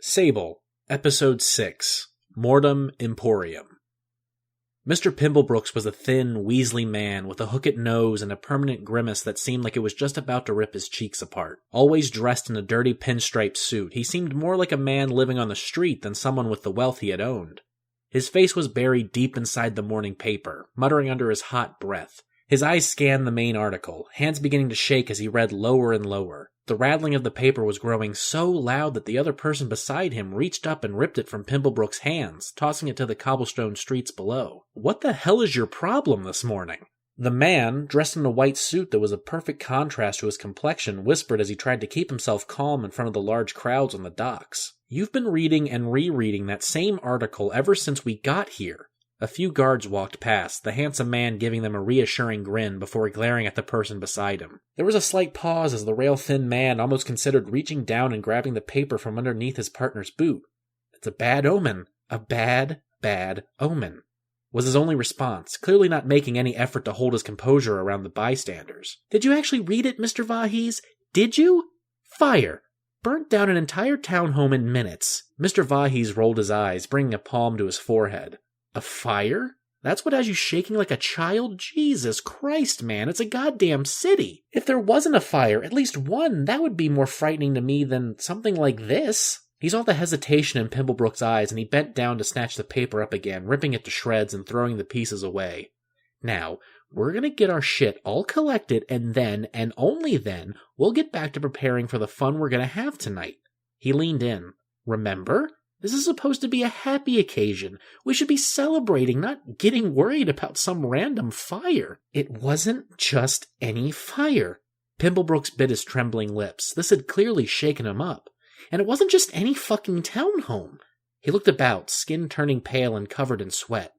Sable, Episode 6, Mortum, Emporium. Mr. Pimblebrooks was a thin, weaselly man with a hooked nose and a permanent grimace that seemed like it was just about to rip his cheeks apart. Always dressed in a dirty pinstriped suit, he seemed more like a man living on the street than someone with the wealth he had owned. His face was buried deep inside the morning paper, muttering under his hot breath. His eyes scanned the main article, hands beginning to shake as he read lower and lower. The rattling of the paper was growing so loud that the other person beside him reached up and ripped it from Pimblebrook's hands, tossing it to the cobblestone streets below. "What the hell is your problem this morning?" The man, dressed in a white suit that was a perfect contrast to his complexion, whispered as he tried to keep himself calm in front of the large crowds on the docks. "You've been reading and rereading that same article ever since we got here." A few guards walked past, the handsome man giving them a reassuring grin before glaring at the person beside him. There was a slight pause as the rail-thin man almost considered reaching down and grabbing the paper from underneath his partner's boot. "It's a bad omen. A bad, bad omen," was his only response, clearly not making any effort to hold his composure around the bystanders. "Did you actually read it, Mr. Voorhees? Did you? Fire! Burnt down an entire townhome in minutes." Mr. Voorhees rolled his eyes, bringing a palm to his forehead. "A fire? That's what has you shaking like a child? Jesus Christ, man, it's a goddamn city! If there wasn't a fire, at least one, that would be more frightening to me than something like this." He saw the hesitation in Pimblebrook's eyes, and he bent down to snatch the paper up again, ripping it to shreds and throwing the pieces away. "Now, we're gonna get our shit all collected, and then, and only then, we'll get back to preparing for the fun we're gonna have tonight." He leaned in. "Remember? This is supposed to be a happy occasion. We should be celebrating, not getting worried about some random fire." "It wasn't just any fire." Pimblebrook's bit his trembling lips. This had clearly shaken him up. "And it wasn't just any fucking townhome." He looked about, skin turning pale and covered in sweat.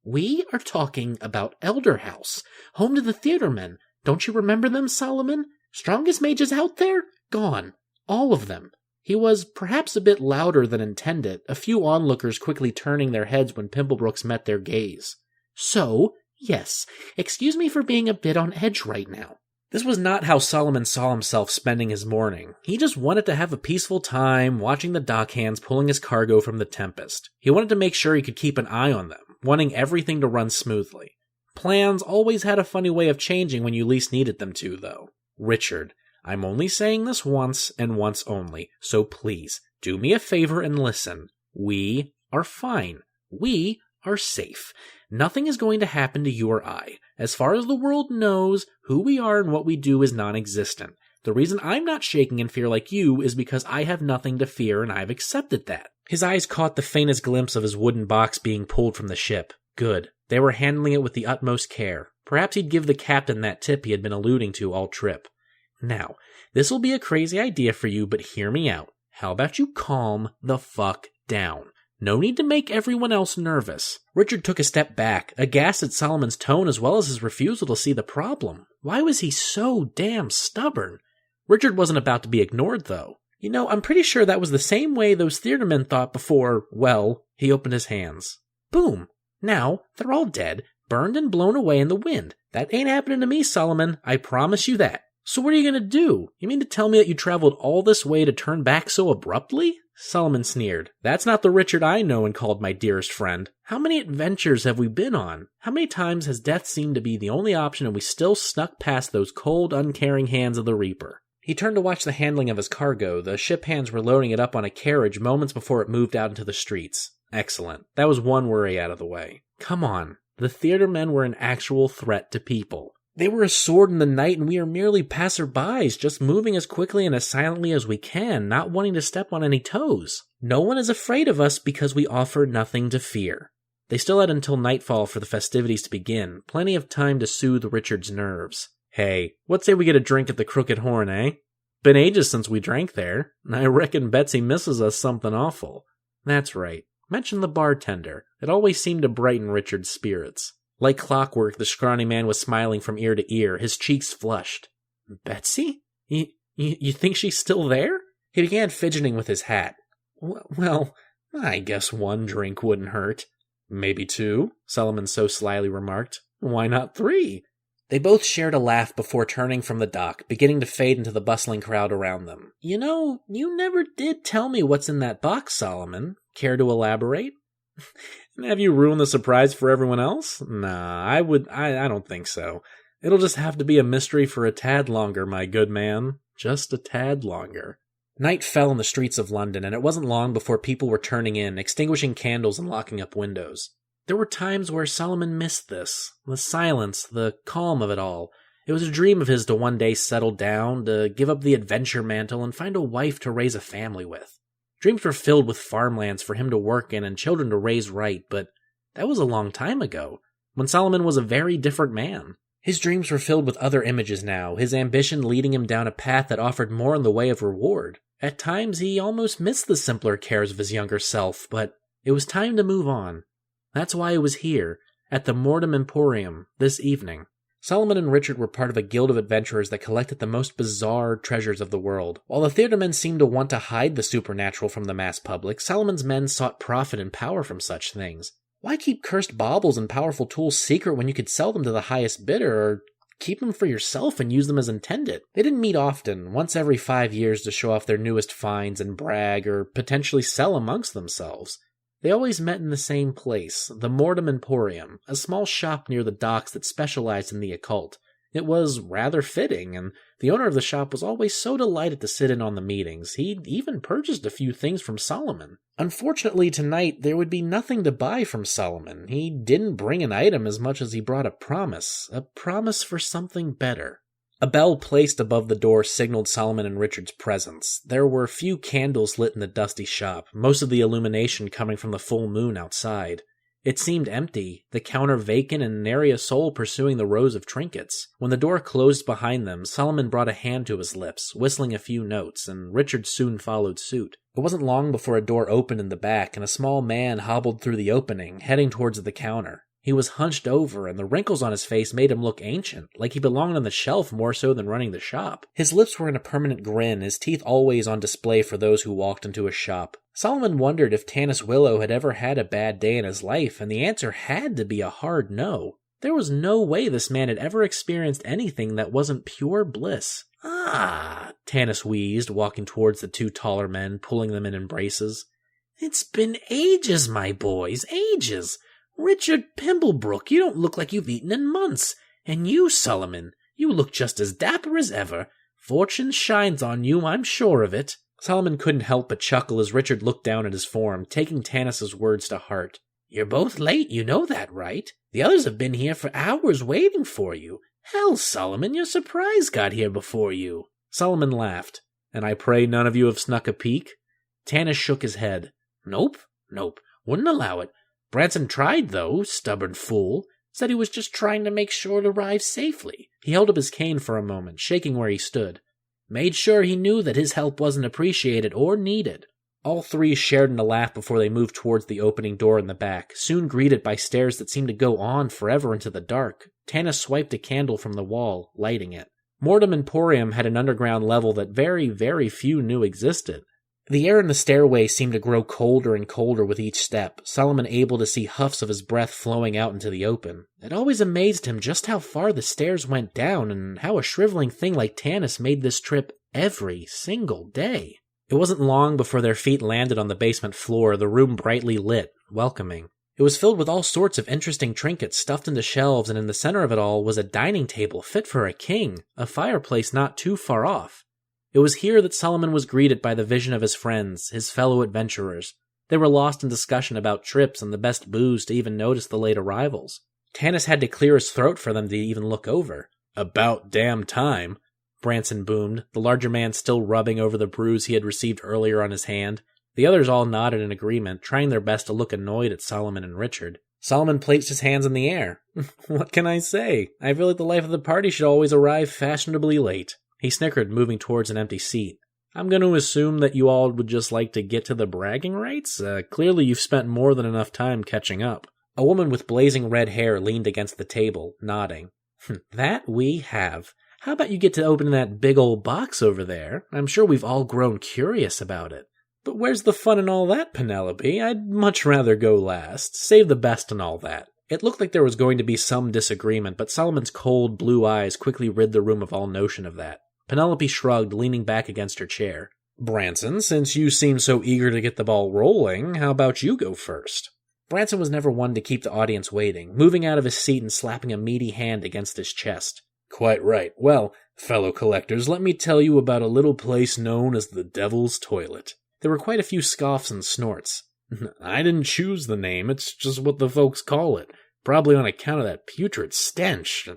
"We are talking about Elder House, home to the theatermen. Don't you remember them, Solomon? Strongest mages out there? Gone. All of them." He was perhaps a bit louder than intended, a few onlookers quickly turning their heads when Pimblebrook's met their gaze. "So, yes, excuse me for being a bit on edge right now." This was not how Solomon saw himself spending his morning. He just wanted to have a peaceful time, watching the dockhands pulling his cargo from the Tempest. He wanted to make sure he could keep an eye on them, wanting everything to run smoothly. Plans always had a funny way of changing when you least needed them to, though. "Richard, I'm only saying this once and once only, so please, do me a favor and listen. We are fine. We are safe. Nothing is going to happen to you or I. As far as the world knows, who we are and what we do is non-existent. The reason I'm not shaking in fear like you is because I have nothing to fear and I've accepted that." His eyes caught the faintest glimpse of his wooden box being pulled from the ship. Good. They were handling it with the utmost care. Perhaps he'd give the captain that tip he had been alluding to all trip. "Now, this will be a crazy idea for you, but hear me out. How about you calm the fuck down? No need to make everyone else nervous." Richard took a step back, aghast at Solomon's tone as well as his refusal to see the problem. Why was he so damn stubborn? Richard wasn't about to be ignored, though. "You know, I'm pretty sure that was the same way those theatermen thought before, well," he opened his hands. "Boom. Now, they're all dead, burned and blown away in the wind. That ain't happening to me, Solomon. I promise you that. So what are you going to do? You mean to tell me that you traveled all this way to turn back so abruptly?" Solomon sneered. "That's not the Richard I know and called my dearest friend. How many adventures have we been on? How many times has death seemed to be the only option and we still snuck past those cold, uncaring hands of the Reaper?" He turned to watch the handling of his cargo. The ship hands were loading it up on a carriage moments before it moved out into the streets. Excellent. That was one worry out of the way. Come on. The theatermen were an actual threat to people. They were a sword in the night, and we are merely passerbys, just moving as quickly and as silently as we can, not wanting to step on any toes. No one is afraid of us because we offer nothing to fear. They still had until nightfall for the festivities to begin, plenty of time to soothe Richard's nerves. "Hey, what say we get a drink at the Crooked Horn, eh? Been ages since we drank there. I reckon Betsy misses us something awful." That's right. Mention the bartender. It always seemed to brighten Richard's spirits. Like clockwork, the scrawny man was smiling from ear to ear, his cheeks flushed. "Betsy? You think she's still there?" He began fidgeting with his hat. Well, I guess one drink wouldn't hurt." "Maybe two," Solomon so slyly remarked. "Why not three?" They both shared a laugh before turning from the dock, beginning to fade into the bustling crowd around them. You know, you never did tell me what's in that box, Solomon. Care to elaborate? Have you ruined the surprise for everyone else? Nah, I don't think so. It'll just have to be a mystery for a tad longer, my good man. Just a tad longer. Night fell in the streets of London, and it wasn't long before people were turning in, extinguishing candles and locking up windows. There were times where Solomon missed this. The silence, the calm of it all. It was a dream of his to one day settle down, to give up the adventure mantle and find a wife to raise a family with. Dreams were filled with farmlands for him to work in and children to raise right, but that was a long time ago, when Solomon was a very different man. His dreams were filled with other images now, his ambition leading him down a path that offered more in the way of reward. At times he almost missed the simpler cares of his younger self, but it was time to move on. That's why he was here, at the Mortum Emporium, this evening. Solomon and Richard were part of a guild of adventurers that collected the most bizarre treasures of the world. While the theatermen seemed to want to hide the supernatural from the mass public, Solomon's men sought profit and power from such things. Why keep cursed baubles and powerful tools secret when you could sell them to the highest bidder, or keep them for yourself and use them as intended? They didn't meet often, once every 5 years to show off their newest finds and brag, or potentially sell amongst themselves. They always met in the same place, the Mortum Emporium, a small shop near the docks that specialized in the occult. It was rather fitting, and the owner of the shop was always so delighted to sit in on the meetings. He'd even purchased a few things from Solomon. Unfortunately, tonight there would be nothing to buy from Solomon. He didn't bring an item as much as he brought a promise for something better. A bell placed above the door signaled Solomon and Richard's presence. There were few candles lit in the dusty shop, most of the illumination coming from the full moon outside. It seemed empty, the counter vacant and nary a soul pursuing the rows of trinkets. When the door closed behind them, Solomon brought a hand to his lips, whistling a few notes, and Richard soon followed suit. It wasn't long before a door opened in the back, and a small man hobbled through the opening, heading towards the counter. He was hunched over, and the wrinkles on his face made him look ancient, like he belonged on the shelf more so than running the shop. His lips were in a permanent grin, his teeth always on display for those who walked into his shop. Solomon wondered if Tanis Willow had ever had a bad day in his life, and the answer had to be a hard no. There was no way this man had ever experienced anything that wasn't pure bliss. "Ah," Tanis wheezed, walking towards the two taller men, pulling them in embraces. "It's been ages, my boys, ages. Richard Pimblebrook, you don't look like you've eaten in months. And you, Solomon, you look just as dapper as ever. Fortune shines on you, I'm sure of it." Solomon couldn't help but chuckle as Richard looked down at his form, taking Tanis's words to heart. "You're both late, you know that, right? The others have been here for hours waiting for you. Hell, Solomon, your surprise got here before you." Solomon laughed. "And I pray none of you have snuck a peek?" Tanis shook his head. Nope, wouldn't allow it. Branson tried, though, stubborn fool. Said he was just trying to make sure it arrived safely. He held up his cane for a moment, shaking where he stood. Made sure he knew that his help wasn't appreciated or needed. All three shared in a laugh before they moved towards the opening door in the back, soon greeted by stairs that seemed to go on forever into the dark. Tanis swiped a candle from the wall, lighting it. Mortum Emporium had an underground level that very, very few knew existed. The air in the stairway seemed to grow colder and colder with each step, Solomon able to see huffs of his breath flowing out into the open. It always amazed him just how far the stairs went down, and how a shriveling thing like Tanis made this trip every single day. It wasn't long before their feet landed on the basement floor, the room brightly lit, welcoming. It was filled with all sorts of interesting trinkets stuffed into shelves, and in the center of it all was a dining table fit for a king, a fireplace not too far off. It was here that Solomon was greeted by the vision of his friends, his fellow adventurers. They were lost in discussion about trips and the best booze to even notice the late arrivals. Tanis had to clear his throat for them to even look over. "About damn time," Branson boomed, the larger man still rubbing over the bruise he had received earlier on his hand. The others all nodded in agreement, trying their best to look annoyed at Solomon and Richard. Solomon placed his hands in the air. "What can I say? I feel like the life of the party should always arrive fashionably late." He snickered, moving towards an empty seat. "I'm going to assume that you all would just like to get to the bragging rights? Clearly you've spent more than enough time catching up." A woman with blazing red hair leaned against the table, nodding. "That we have. How about you get to open that big old box over there? I'm sure we've all grown curious about it." "But where's the fun in all that, Penelope? I'd much rather go last. Save the best and all that." It looked like there was going to be some disagreement, but Solomon's cold, blue eyes quickly rid the room of all notion of that. Penelope shrugged, leaning back against her chair. Branson, since you seem so eager to get the ball rolling, how about you go first? Branson was never one to keep the audience waiting, moving out of his seat and slapping a meaty hand against his chest. Quite right. Well, fellow collectors, let me tell you about a little place known as the Devil's Toilet. There were quite a few scoffs and snorts. I didn't choose the name, it's just what the folks call it, probably on account of that putrid stench.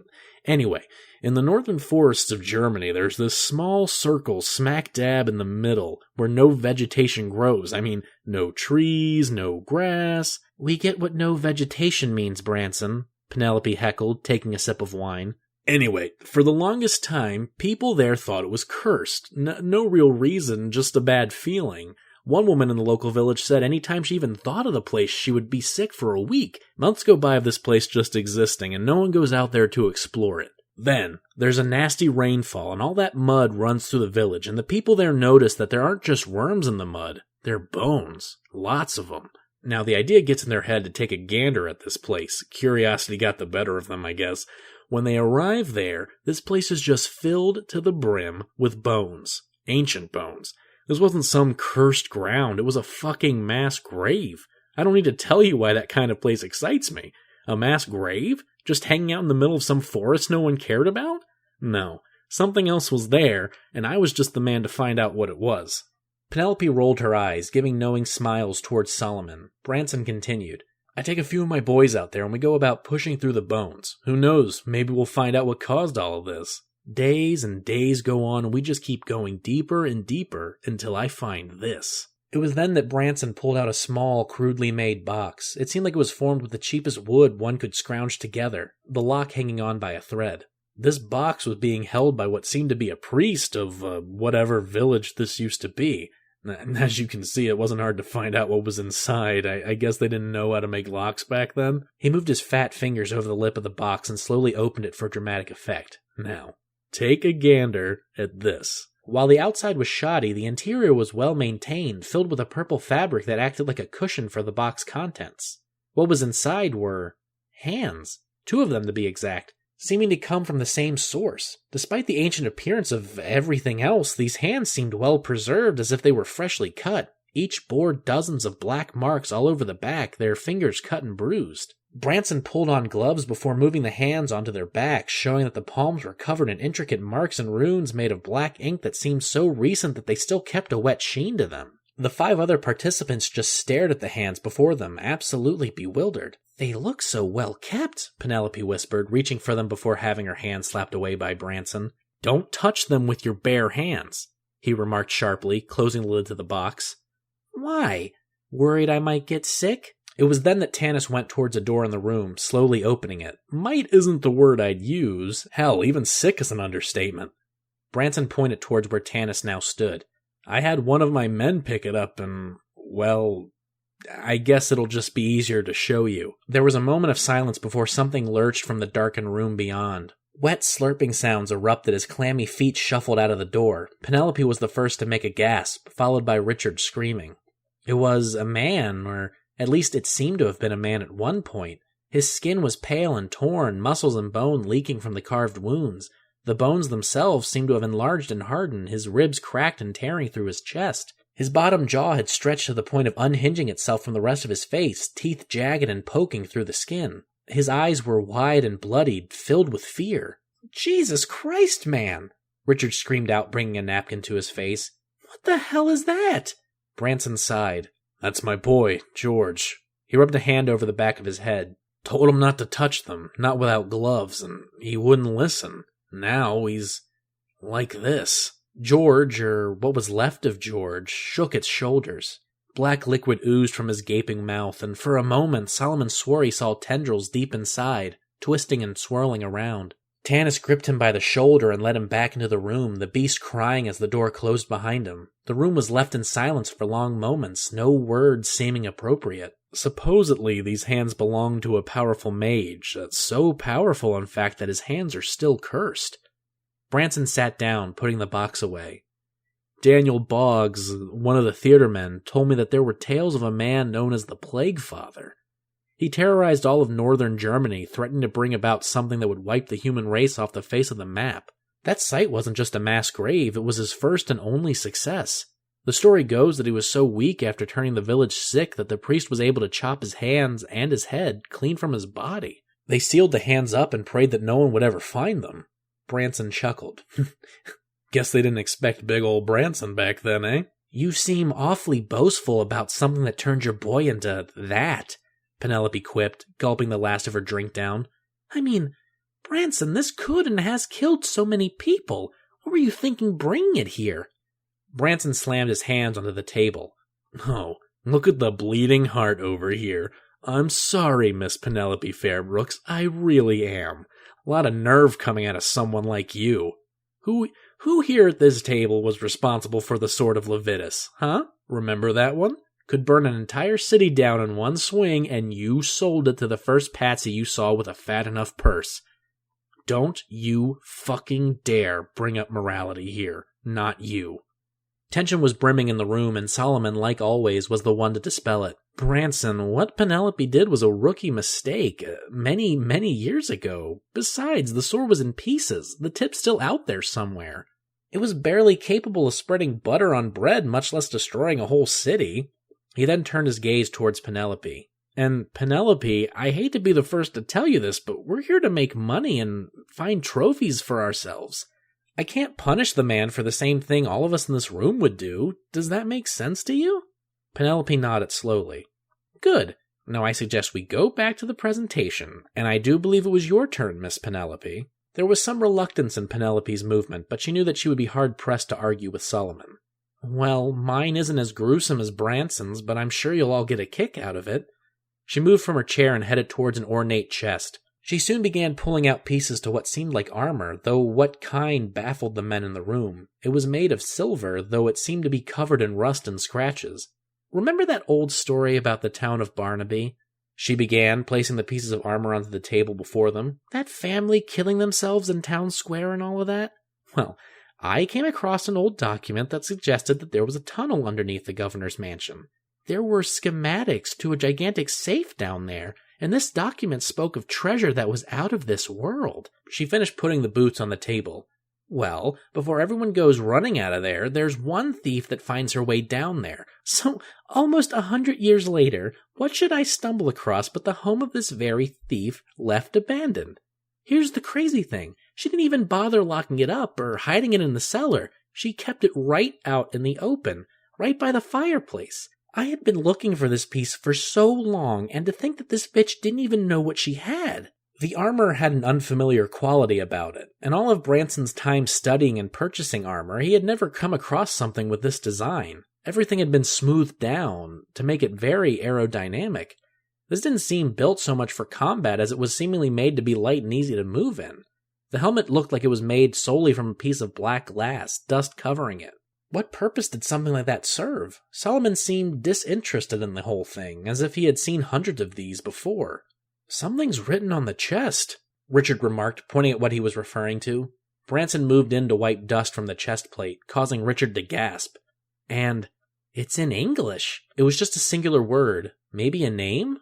Anyway, in the northern forests of Germany, there's this small circle smack dab in the middle where no vegetation grows. I mean, no trees, no grass. We get what no vegetation means, Branson, Penelope heckled, taking a sip of wine. Anyway, for the longest time, people there thought it was cursed. No real reason, just a bad feeling. One woman in the local village said any time she even thought of the place, she would be sick for a week. Months go by of this place just existing, and no one goes out there to explore it. Then, there's a nasty rainfall, and all that mud runs through the village, and the people there notice that there aren't just worms in the mud, they're bones. Lots of them. Now, the idea gets in their head to take a gander at this place. Curiosity got the better of them, I guess. When they arrive there, this place is just filled to the brim with bones. Ancient bones. This wasn't some cursed ground, it was a fucking mass grave. I don't need to tell you why that kind of place excites me. A mass grave? Just hanging out in the middle of some forest no one cared about? No. Something else was there, and I was just the man to find out what it was. Penelope rolled her eyes, giving knowing smiles towards Solomon. Branson continued. I take a few of my boys out there and we go about pushing through the bones. Who knows, maybe we'll find out what caused all of this. Days and days go on and we just keep going deeper and deeper until I find this. It was then that Branson pulled out a small, crudely made box. It seemed like it was formed with the cheapest wood one could scrounge together, the lock hanging on by a thread. This box was being held by what seemed to be a priest of whatever village this used to be. And as you can see, it wasn't hard to find out what was inside. I guess they didn't know how to make locks back then. He moved his fat fingers over the lip of the box and slowly opened it for dramatic effect. Now, take a gander at this. While the outside was shoddy, the interior was well maintained, filled with a purple fabric that acted like a cushion for the box contents. What was inside were hands, 2 of them to be exact, seeming to come from the same source. Despite the ancient appearance of everything else, these hands seemed well preserved as if they were freshly cut. Each bore dozens of black marks all over the back, their fingers cut and bruised. Branson pulled on gloves before moving the hands onto their backs, showing that the palms were covered in intricate marks and runes made of black ink that seemed so recent that they still kept a wet sheen to them. The 5 other participants just stared at the hands before them, absolutely bewildered. They look so well kept, Penelope whispered, reaching for them before having her hand slapped away by Branson. Don't touch them with your bare hands, he remarked sharply, closing the lid to the box. Why? Worried I might get sick? It was then that Tanis went towards a door in the room, slowly opening it. Might isn't the word I'd use. Hell, even sick is an understatement. Branson pointed towards where Tanis now stood. I had one of my men pick it up and, well, I guess it'll just be easier to show you. There was a moment of silence before something lurched from the darkened room beyond. Wet slurping sounds erupted as clammy feet shuffled out of the door. Penelope was the first to make a gasp, followed by Richard screaming. It was a man, or at least it seemed to have been a man at one point. His skin was pale and torn, muscles and bone leaking from the carved wounds. The bones themselves seemed to have enlarged and hardened, his ribs cracked and tearing through his chest. His bottom jaw had stretched to the point of unhinging itself from the rest of his face, teeth jagged and poking through the skin. His eyes were wide and bloodied, filled with fear. Jesus Christ, man! Richard screamed out, bringing a napkin to his face. What the hell is that? Branson sighed. That's my boy, George. He rubbed a hand over the back of his head. Told him not to touch them, not without gloves, and he wouldn't listen. Now he's like this. George, or what was left of George, shook its shoulders. Black liquid oozed from his gaping mouth, and for a moment Solomon swore he saw tendrils deep inside, twisting and swirling around. Tanis gripped him by the shoulder and led him back into the room, the beast crying as the door closed behind him. The room was left in silence for long moments, no words seeming appropriate. Supposedly, these hands belonged to a powerful mage, so powerful, in fact, that his hands are still cursed. Branson sat down, putting the box away. Daniel Boggs, one of the theater men, told me that there were tales of a man known as the Plague Father. He terrorized all of northern Germany, threatening to bring about something that would wipe the human race off the face of the map. That site wasn't just a mass grave, it was his first and only success. The story goes that he was so weak after turning the village sick that the priest was able to chop his hands and his head clean from his body. They sealed the hands up and prayed that no one would ever find them. Branson chuckled. Guess they didn't expect big old Branson back then, eh? You seem awfully boastful about something that turned your boy into that, Penelope quipped, gulping the last of her drink down. I mean, Branson, this could and has killed so many people. What were you thinking bringing it here? Branson slammed his hands onto the table. Oh, look at the bleeding heart over here. I'm sorry, Miss Penelope Fairbrooks. I really am. A lot of nerve coming out of someone like you. Who here at this table was responsible for the Sword of Leviticus, huh? Remember that one? Could burn an entire city down in one swing, and you sold it to the first patsy you saw with a fat enough purse. Don't you fucking dare bring up morality here. Not you. Tension was brimming in the room, and Solomon, like always, was the one to dispel it. Branson, what Penelope did was a rookie mistake, many, many years ago. Besides, the sword was in pieces, the tip still out there somewhere. It was barely capable of spreading butter on bread, much less destroying a whole city. He then turned his gaze towards Penelope. And Penelope, I hate to be the first to tell you this, but we're here to make money and find trophies for ourselves. I can't punish the man for the same thing all of us in this room would do. Does that make sense to you? Penelope nodded slowly. Good. Now I suggest we go back to the presentation, and I do believe it was your turn, Miss Penelope. There was some reluctance in Penelope's movement, but she knew that she would be hard-pressed to argue with Solomon. Well, mine isn't as gruesome as Branson's, but I'm sure you'll all get a kick out of it. She moved from her chair and headed towards an ornate chest. She soon began pulling out pieces to what seemed like armor, though what kind baffled the men in the room. It was made of silver, though it seemed to be covered in rust and scratches. Remember that old story about the town of Barnaby? She began, placing the pieces of armor onto the table before them. That family killing themselves in town square and all of that? Well, I came across an old document that suggested that there was a tunnel underneath the governor's mansion. There were schematics to a gigantic safe down there, and this document spoke of treasure that was out of this world. She finished putting the boots on the table. Well, before everyone goes running out of there, there's one thief that finds her way down there. So, almost 100 years later, what should I stumble across but the home of this very thief left abandoned? Here's the crazy thing. She didn't even bother locking it up or hiding it in the cellar. She kept it right out in the open, right by the fireplace. I had been looking for this piece for so long, and to think that this bitch didn't even know what she had. The armor had an unfamiliar quality about it. In all of Branson's time studying and purchasing armor, he had never come across something with this design. Everything had been smoothed down to make it very aerodynamic. This didn't seem built so much for combat as it was seemingly made to be light and easy to move in. The helmet looked like it was made solely from a piece of black glass, dust covering it. What purpose did something like that serve? Solomon seemed disinterested in the whole thing, as if he had seen hundreds of these before. Something's written on the chest, Richard remarked, pointing at what he was referring to. Branson moved in to wipe dust from the chest plate, causing Richard to gasp. And it's in English. It was just a singular word. Maybe a name?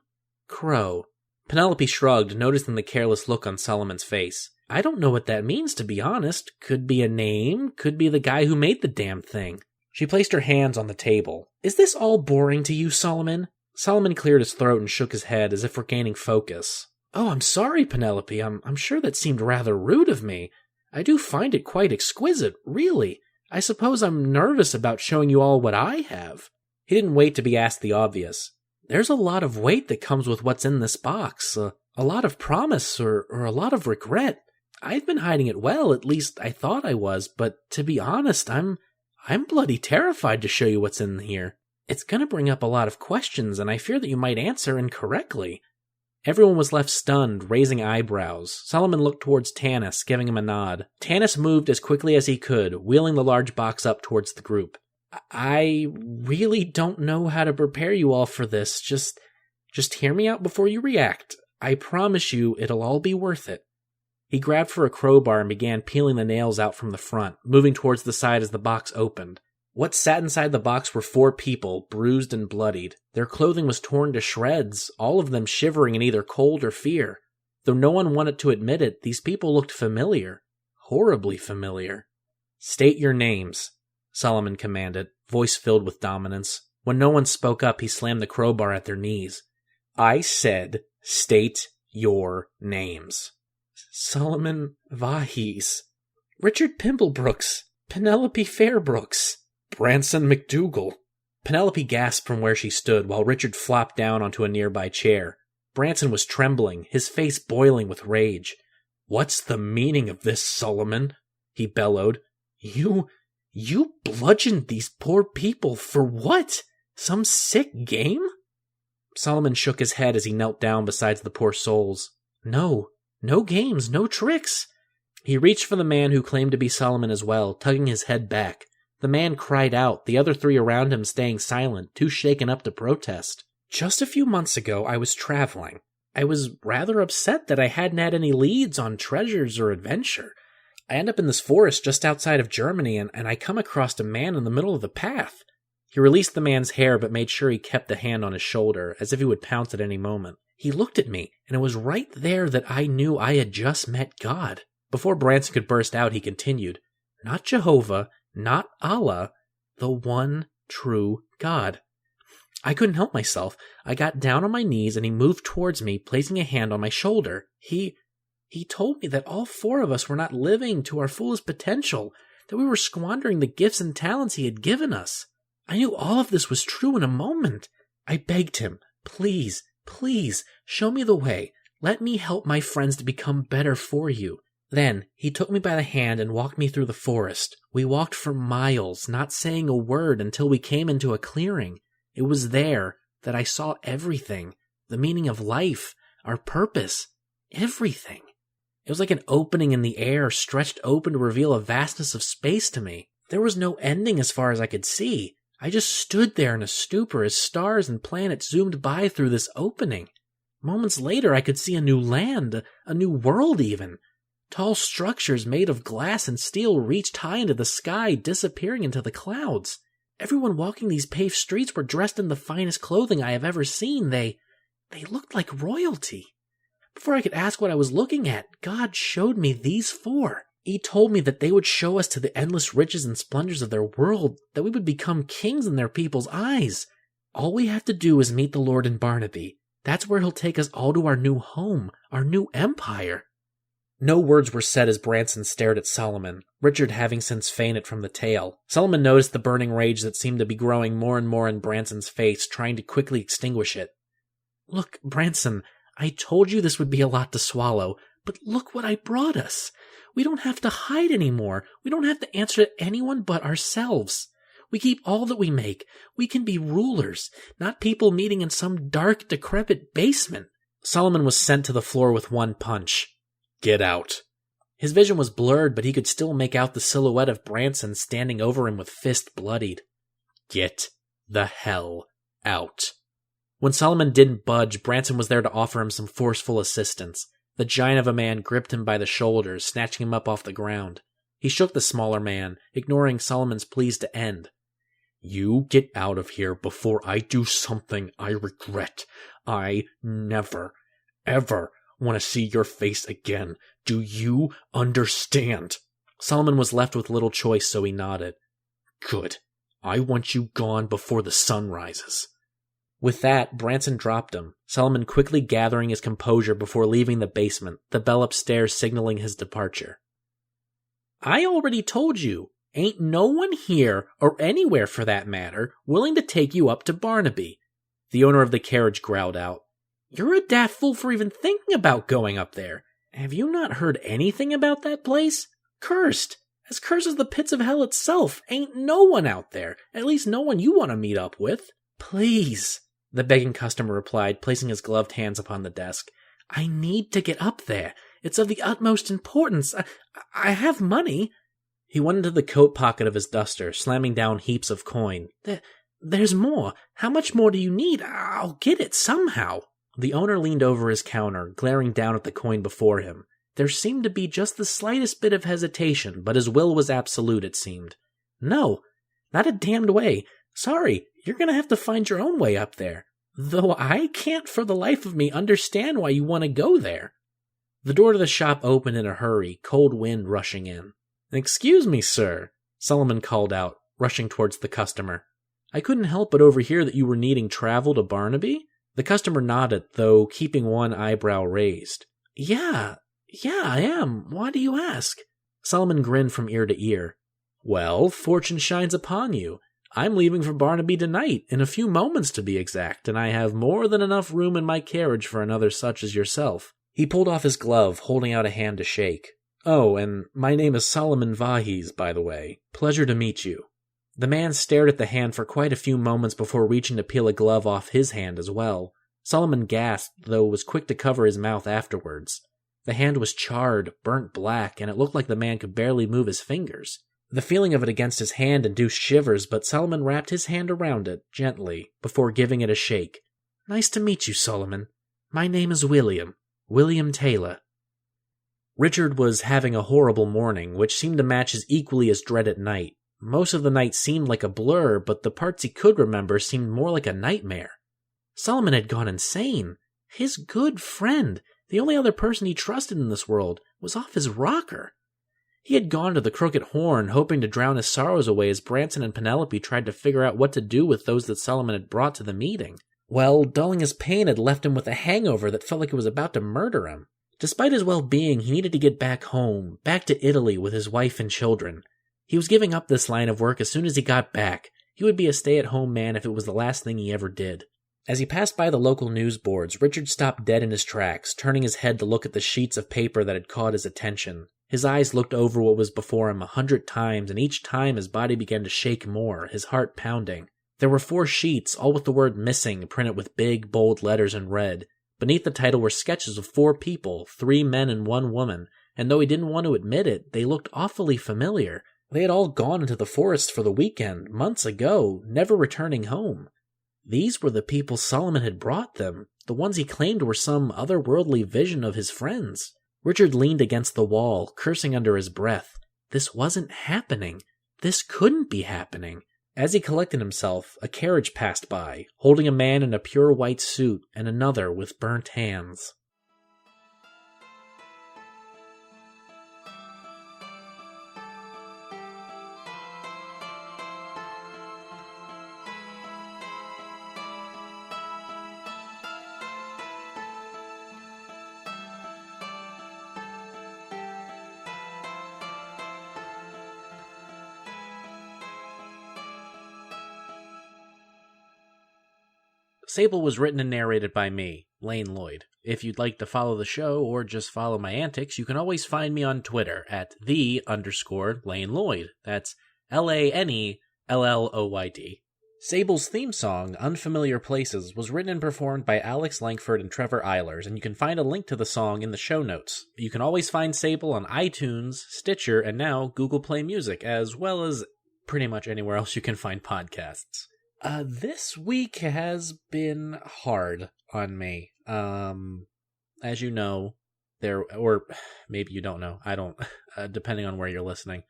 Crow. Penelope shrugged, noticing the careless look on Solomon's face. I don't know what that means, to be honest. Could be a name, could be the guy who made the damn thing. She placed her hands on the table. Is this all boring to you, Solomon? Solomon cleared his throat and shook his head as if regaining focus. Oh, I'm sorry, Penelope. I'm sure that seemed rather rude of me. I do find it quite exquisite, really. I suppose I'm nervous about showing you all what I have. He didn't wait to be asked the obvious. There's a lot of weight that comes with what's in this box. A lot of promise or a lot of regret. I've been hiding it well, at least I thought I was, but to be honest, I'm bloody terrified to show you what's in here. It's gonna bring up a lot of questions, and I fear that you might answer incorrectly. Everyone was left stunned, raising eyebrows. Solomon looked towards Tanis, giving him a nod. Tanis moved as quickly as he could, wheeling the large box up towards the group. I really don't know how to prepare you all for this. Just hear me out before you react. I promise you it'll all be worth it. He grabbed for a crowbar and began peeling the nails out from the front, moving towards the side as the box opened. What sat inside the box were 4 people, bruised and bloodied. Their clothing was torn to shreds, all of them shivering in either cold or fear. Though no one wanted to admit it, these people looked familiar. Horribly familiar. "State your names," Solomon commanded, voice filled with dominance. When no one spoke up, he slammed the crowbar at their knees. "I said, state your names." "Solomon Voorhees. Richard Pimblebrooks. Penelope Fairbrooks. Branson McDougal." Penelope gasped from where she stood, while Richard flopped down onto a nearby chair. Branson was trembling, his face boiling with rage. "What's the meaning of this, Solomon?" he bellowed. You bludgeoned these poor people for what? Some sick game?" Solomon shook his head as he knelt down beside the poor souls. No games, no tricks." He reached for the man who claimed to be Solomon as well, tugging his head back. The man cried out, the other 3 around him staying silent, too shaken up to protest. "Just a few months ago, I was traveling. I was rather upset that I hadn't had any leads on treasures or adventure. I end up in this forest just outside of Germany, and I come across a man in the middle of the path." He released the man's hair but made sure he kept the hand on his shoulder, as if he would pounce at any moment. He looked at me, and it was right there that I knew I had just met God. Before Branson could burst out, he continued, "Not Jehovah, not Allah, the one true God." I couldn't help myself. I got down on my knees, and he moved towards me, placing a hand on my shoulder. He told me that all 4 of us were not living to our fullest potential, that we were squandering the gifts and talents he had given us. I knew all of this was true in a moment. I begged him, "Please, please, show me the way. Let me help my friends to become better for you." Then he took me by the hand and walked me through the forest. We walked for miles, not saying a word, until we came into a clearing. It was there that I saw everything, the meaning of life, our purpose, everything. It was like an opening in the air stretched open to reveal a vastness of space to me. There was no ending as far as I could see. I just stood there in a stupor as stars and planets zoomed by through this opening. Moments later, I could see a new land, a new world even. Tall structures made of glass and steel reached high into the sky, disappearing into the clouds. Everyone walking these paved streets were dressed in the finest clothing I have ever seen. They looked like royalty. Before I could ask what I was looking at, God showed me these 4. He told me that they would show us to the endless riches and splendors of their world, that we would become kings in their people's eyes. All we have to do is meet the Lord in Barnaby. That's where he'll take us all to our new home, our new empire. No words were said as Branson stared at Solomon, Richard having since fainted from the tale. Solomon noticed the burning rage that seemed to be growing more and more in Branson's face, trying to quickly extinguish it. "Look, Branson, I told you this would be a lot to swallow, but look what I brought us. We don't have to hide anymore. We don't have to answer to anyone but ourselves. We keep all that we make. We can be rulers, not people meeting in some dark, decrepit basement." Solomon was sent to the floor with one punch. "Get out." His vision was blurred, but he could still make out the silhouette of Branson standing over him with fist bloodied. "Get the hell out." When Solomon didn't budge, Branson was there to offer him some forceful assistance. The giant of a man gripped him by the shoulders, snatching him up off the ground. He shook the smaller man, ignoring Solomon's pleas to end. "You get out of here before I do something I regret. I never, ever want to see your face again. Do you understand?" Solomon was left with little choice, so he nodded. "Good. I want you gone before the sun rises." With that, Branson dropped him, Solomon quickly gathering his composure before leaving the basement, the bell upstairs signaling his departure. "I already told you, ain't no one here, or anywhere for that matter, willing to take you up to Barnaby," the owner of the carriage growled out. "You're a daft fool for even thinking about going up there. Have you not heard anything about that place? Cursed! As cursed as the pits of hell itself. Ain't no one out there, at least no one you want to meet up with." "Please," the begging customer replied, placing his gloved hands upon the desk. "I need to get up there. It's of the utmost importance. I have money." He went into the coat pocket of his duster, slamming down heaps of coin. There's more. How much more do you need? I'll get it somehow." The owner leaned over his counter, glaring down at the coin before him. There seemed to be just the slightest bit of hesitation, but his will was absolute, it seemed. "No, Not a damned way. Sorry, you're gonna have to find your own way up there. Though I can't for the life of me understand why you want to go there. The door to the shop opened in a hurry, cold wind rushing in. Excuse me, sir, Solomon called out, rushing towards the customer. I couldn't help but overhear that you were needing travel to Barnaby? The customer nodded, though keeping one eyebrow raised. Yeah, I am. Why do you ask? Solomon grinned from ear to ear. Well, fortune shines upon you. I'm leaving for Barnaby tonight, in a few moments to be exact, and I have more than enough room in my carriage for another such as yourself. He pulled off his glove, holding out a hand to shake. Oh, and my name is Solomon Vahis, by the way. Pleasure to meet you. The man stared at the hand for quite a few moments before reaching to peel a glove off his hand as well. Solomon gasped, though was quick to cover his mouth afterwards. The hand was charred, burnt black, and it looked like the man could barely move his fingers. The feeling of it against his hand induced shivers, but Solomon wrapped his hand around it, gently, before giving it a shake. Nice to meet you, Solomon. My name is William Taylor. Richard was having a horrible morning, which seemed to match his equally as dreaded night. Most of the night seemed like a blur, but the parts he could remember seemed more like a nightmare. Solomon had gone insane. His good friend, the only other person he trusted in this world, was off his rocker. He had gone to the Crooked Horn, hoping to drown his sorrows away as Branson and Penelope tried to figure out what to do with those that Solomon had brought to the meeting. Well, dulling his pain had left him with a hangover that felt like it was about to murder him. Despite his well-being, he needed to get back home, back to Italy with his wife and children. He was giving up this line of work as soon as he got back. He would be a stay-at-home man if it was the last thing he ever did. As he passed by the local news boards, Richard stopped dead in his tracks, turning his head to look at the sheets of paper that had caught his attention. His eyes looked over what was before him 100 times, and each time his body began to shake more, his heart pounding. There were 4 sheets, all with the word missing printed with big, bold letters in red. Beneath the title were sketches of 4 people, 3 men and 1 woman, and though he didn't want to admit it, they looked awfully familiar. They had all gone into the forest for the weekend, months ago, never returning home. These were the people Solomon had brought them, the ones he claimed were some otherworldly vision of his friends. Richard leaned against the wall, cursing under his breath. This wasn't happening. This couldn't be happening. As he collected himself, a carriage passed by, holding a man in a pure white suit and another with burnt hands. Sable was written and narrated by me, Lane Lloyd. If you'd like to follow the show or just follow my antics, you can always find me on Twitter at @the_Lane Lloyd. That's LANELLOYD. Sable's theme song, Unfamiliar Places, was written and performed by Alex Langford and Trevor Eilers, and you can find a link to the song in the show notes. You can always find Sable on iTunes, Stitcher, and now Google Play Music, as well as pretty much anywhere else you can find podcasts. This week has been hard on me. As you know, or maybe you don't know, I don't, depending on where you're listening,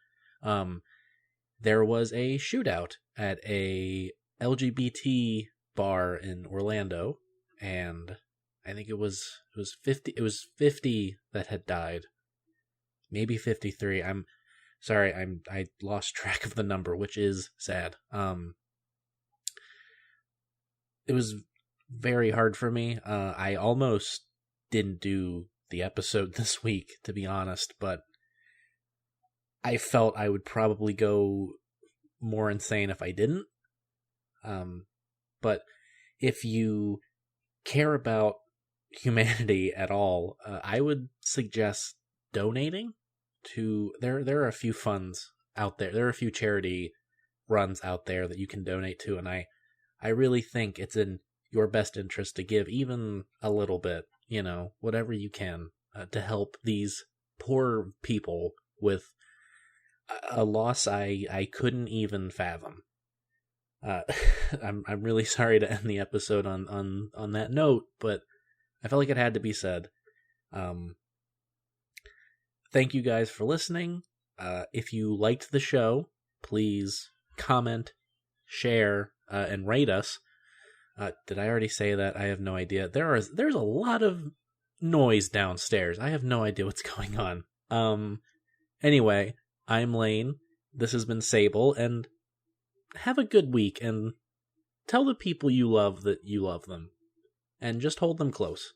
there was a shootout at a LGBT bar in Orlando, and I think it was 50 that had died. Maybe 53. I'm sorry, I lost track of the number, which is sad. It was very hard for me. I almost didn't do the episode this week, to be honest, but I felt I would probably go more insane if I didn't. But if you care about humanity at all, I would suggest donating to... There are a few funds out there. There are a few charity runs out there that you can donate to, and I really think it's in your best interest to give even a little bit, whatever you can, to help these poor people with a loss I couldn't even fathom. I'm really sorry to end the episode on that note, but I felt like it had to be said. Thank you guys for listening. If you liked the show, please comment, share, and rate us. Did I already say that? I have no idea. There's a lot of noise downstairs. I have no idea what's going on. Anyway, I'm Lane. This has been Sable, and have a good week, and tell the people you love that you love them, and just hold them close.